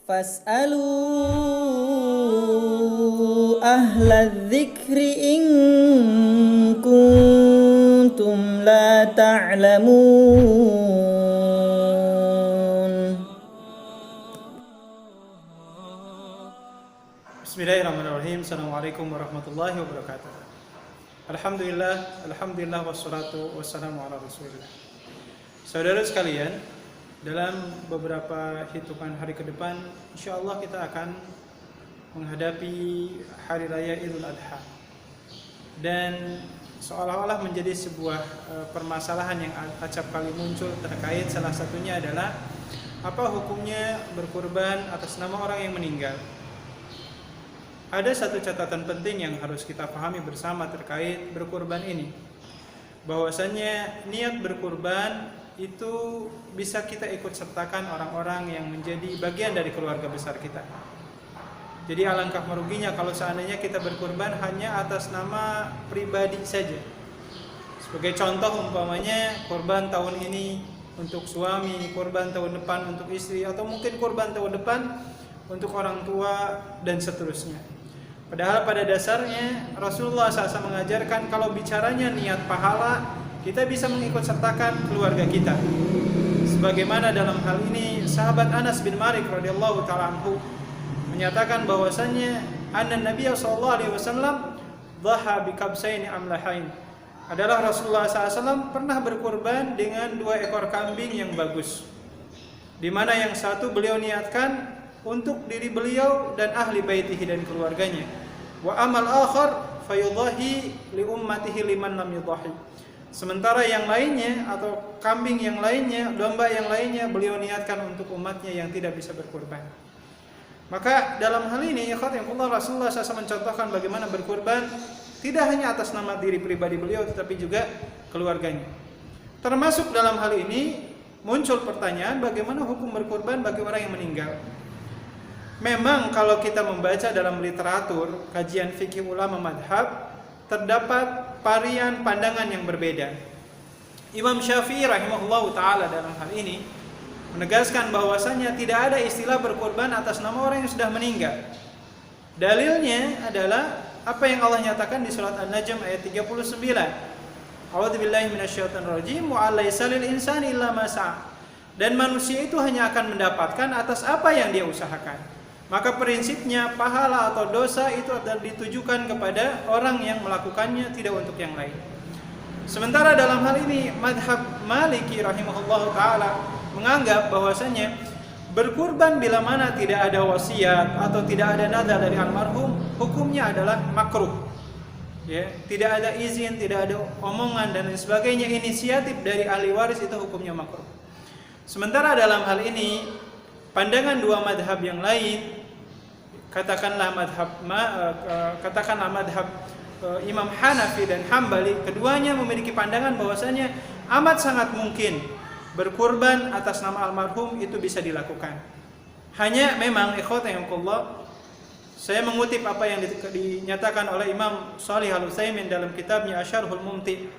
Fas'alu ahla dzikri in kuntum la ta'lamun. Bismillahirrahmanirrahim. Assalamualaikum warahmatullahi wabarakatuh. Alhamdulillah, wassalatu wassalamu ala rasulillah. Saudara sekalian, dalam beberapa hitungan hari ke depan, insyaallah kita akan menghadapi hari raya Idul Adha. Dan seolah-olah menjadi sebuah permasalahan yang acap kali muncul terkait salah satunya adalah apa hukumnya berkurban atas nama orang yang meninggal. Ada satu catatan penting yang harus kita pahami bersama terkait berkurban ini, bahwasanya niat berkurban itu bisa kita ikut sertakan orang-orang yang menjadi bagian dari keluarga besar kita. Jadi alangkah meruginya kalau seandainya kita berkurban hanya atas nama pribadi saja. Sebagai contoh umpamanya kurban tahun ini untuk suami, kurban tahun depan untuk istri, atau mungkin kurban tahun depan untuk orang tua dan seterusnya. Padahal pada dasarnya Rasulullah SAW mengajarkan kalau bicaranya niat pahala, kita bisa mengikut sertakan keluarga kita. Sebagaimana dalam hal ini sahabat Anas bin Malik radhiyallahu taala anhu menyatakan bahwasannya anna Nabi sallallahu alaihi wasallam dhaha bi kabsaini amlahain. Adalah Rasulullah SAW pernah berkurban dengan 2 ekor kambing yang bagus. Di mana yang satu beliau niatkan untuk diri beliau dan ahli baitihi dan keluarganya. Wa amal akhar fayudhahi li ummatihi liman lam yudhahi. Sementara yang lainnya atau kambing yang lainnya, domba yang lainnya beliau niatkan untuk umatnya yang tidak bisa berkurban. Maka dalam hal ini Rasulullah SAW mencontohkan bagaimana berkurban tidak hanya atas nama diri pribadi beliau tetapi juga keluarganya. Termasuk dalam hal ini muncul pertanyaan bagaimana hukum berkurban bagi orang yang meninggal. Memang kalau kita membaca dalam literatur kajian fikih ulama madhab, terdapat varian pandangan yang berbeda. Imam Syafi'i rahimahullahu ta'ala dalam hal ini menegaskan bahwasannya tidak ada istilah berkurban atas nama orang yang sudah meninggal. Dalilnya adalah apa yang Allah nyatakan di surat An-Najm ayat 39. A'udzubillahi minasyaitonirrajim wa alaysa lil insani illa ma sa'a. Dan manusia itu hanya akan mendapatkan atas apa yang dia usahakan. Maka prinsipnya pahala atau dosa itu adalah ditujukan kepada orang yang melakukannya, tidak untuk yang lain. Sementara dalam hal ini madhab Maliki rahimahullahu ta'ala menganggap bahwasanya berkurban bila mana tidak ada wasiat atau tidak ada nada dari almarhum, hukumnya adalah makruh. Ya, tidak ada izin, tidak ada omongan dan lain sebagainya, inisiatif dari ahli waris itu hukumnya makruh. Sementara dalam hal ini pandangan 2 madhab yang lain, katakanlah madhab Imam Hanafi dan Hambali, keduanya memiliki pandangan bahwasanya amat sangat mungkin berkurban atas nama almarhum itu bisa dilakukan. Hanya memang ikhwatahumullah, saya mengutip apa yang dinyatakan oleh Imam Shalih Al-Utsaimin dalam kitabnya Asyarhul Mumti,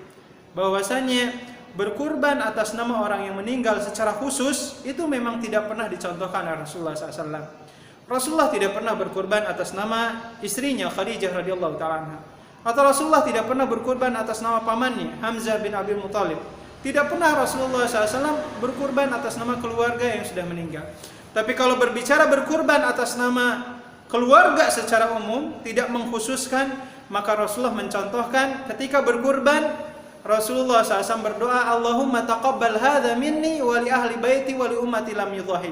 bahwasanya berkurban atas nama orang yang meninggal secara khusus itu memang tidak pernah dicontohkan oleh Rasulullah SAW. Rasulullah tidak pernah berkurban atas nama istrinya Khadijah radhiyallahu ta'ala anha. Atau Rasulullah tidak pernah berkurban atas nama pamannya Hamzah bin Abdul Muthalib. Tidak pernah Rasulullah SAW berkurban atas nama keluarga yang sudah meninggal. Tapi kalau berbicara berkurban atas nama keluarga secara umum, tidak mengkhususkan, maka Rasulullah mencontohkan ketika berkurban, Rasulullah SAW berdoa, Allahumma taqabbal hadha minni wa li ahli baiti wa li ummati lam yudhahi.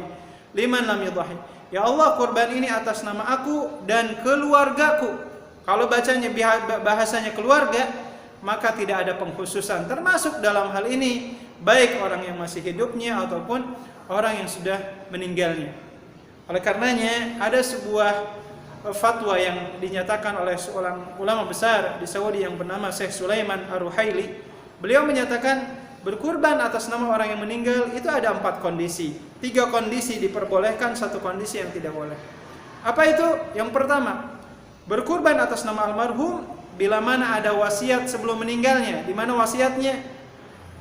Liman lam yudhahi. Ya Allah, kurban ini atas nama aku dan keluargaku. Kalau bacanya bahasanya keluarga, maka tidak ada pengkhususan. Termasuk dalam hal ini, baik orang yang masih hidupnya ataupun orang yang sudah meninggalnya. Oleh karenanya, ada sebuah fatwa yang dinyatakan oleh seorang ulama besar di Saudi yang bernama Syekh Sulaiman Ar-Ruhaili. Beliau menyatakan berkurban atas nama orang yang meninggal itu ada 4 kondisi. 3 kondisi diperbolehkan, 1 kondisi yang tidak boleh. Apa itu? Yang pertama, berkurban atas nama almarhum bila mana ada wasiat sebelum meninggalnya. Di mana wasiatnya?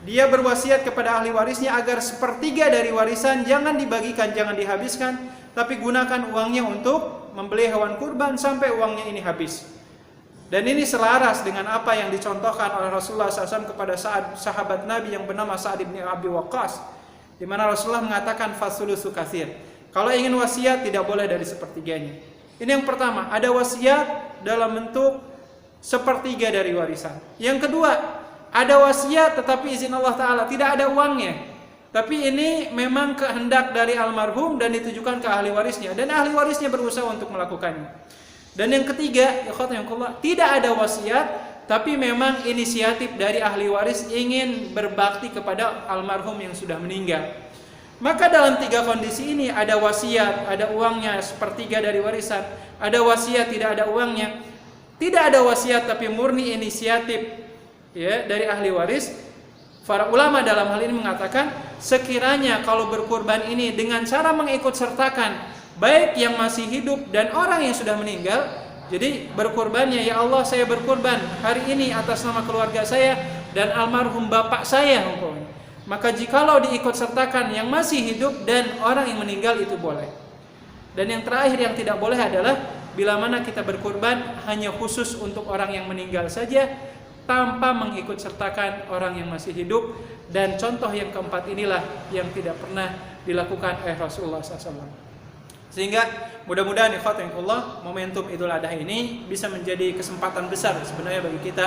Dia berwasiat kepada ahli warisnya agar 1/3 dari warisan jangan dibagikan, jangan dihabiskan, tapi gunakan uangnya untuk membeli hewan kurban sampai uangnya ini habis. Dan ini selaras dengan apa yang dicontohkan oleh Rasulullah SAW kepada sahabat Nabi yang bernama Sa'ad bin Abi Waqqas, di mana Rasulullah mengatakan fasulusu katsir. Kalau ingin wasiat tidak boleh dari sepertiganya. Ini yang pertama, ada wasiat dalam bentuk sepertiga dari warisan. Yang kedua, ada wasiat tetapi izin Allah Ta'ala, tidak ada uangnya. Tapi ini memang kehendak dari almarhum dan ditujukan ke ahli warisnya, dan ahli warisnya berusaha untuk melakukannya. Dan yang ketiga, tidak ada wasiat, tapi memang inisiatif dari ahli waris ingin berbakti kepada almarhum yang sudah meninggal. Maka dalam tiga kondisi ini, ada wasiat, ada uangnya sepertiga dari warisan, ada wasiat tidak ada uangnya, tidak ada wasiat tapi murni inisiatif ya dari ahli waris. Para ulama dalam hal ini mengatakan, sekiranya kalau berkurban ini dengan cara mengikut sertakan baik yang masih hidup dan orang yang sudah meninggal, jadi berkurbannya, ya Allah saya berkurban hari ini atas nama keluarga saya dan almarhum bapak saya, maka jikalau diikut sertakan yang masih hidup dan orang yang meninggal itu boleh. Dan yang terakhir yang tidak boleh adalah bila mana kita berkurban hanya khusus untuk orang yang meninggal saja tanpa mengikut sertakan orang yang masih hidup. Dan contoh yang keempat inilah yang tidak pernah dilakukan oleh Rasulullah SAW. Sehingga mudah-mudahan ikhwatanillah momentum Idul Adha ini bisa menjadi kesempatan besar sebenarnya bagi kita,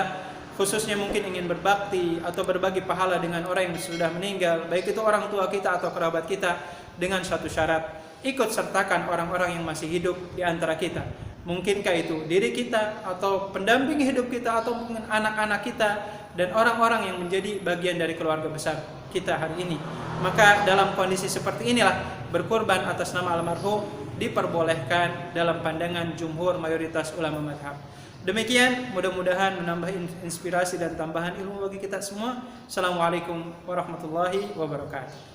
khususnya mungkin ingin berbakti atau berbagi pahala dengan orang yang sudah meninggal, baik itu orang tua kita atau kerabat kita, dengan satu syarat, ikut sertakan orang-orang yang masih hidup di antara kita. Mungkinkah itu diri kita atau pendamping hidup kita atau mungkin anak-anak kita dan orang-orang yang menjadi bagian dari keluarga besar kita hari ini. Maka dalam kondisi seperti inilah berkurban atas nama almarhum diperbolehkan dalam pandangan jumhur mayoritas ulama mazhab. Demikian, mudah-mudahan menambah inspirasi dan tambahan ilmu bagi kita semua. Assalamualaikum warahmatullahi wabarakatuh.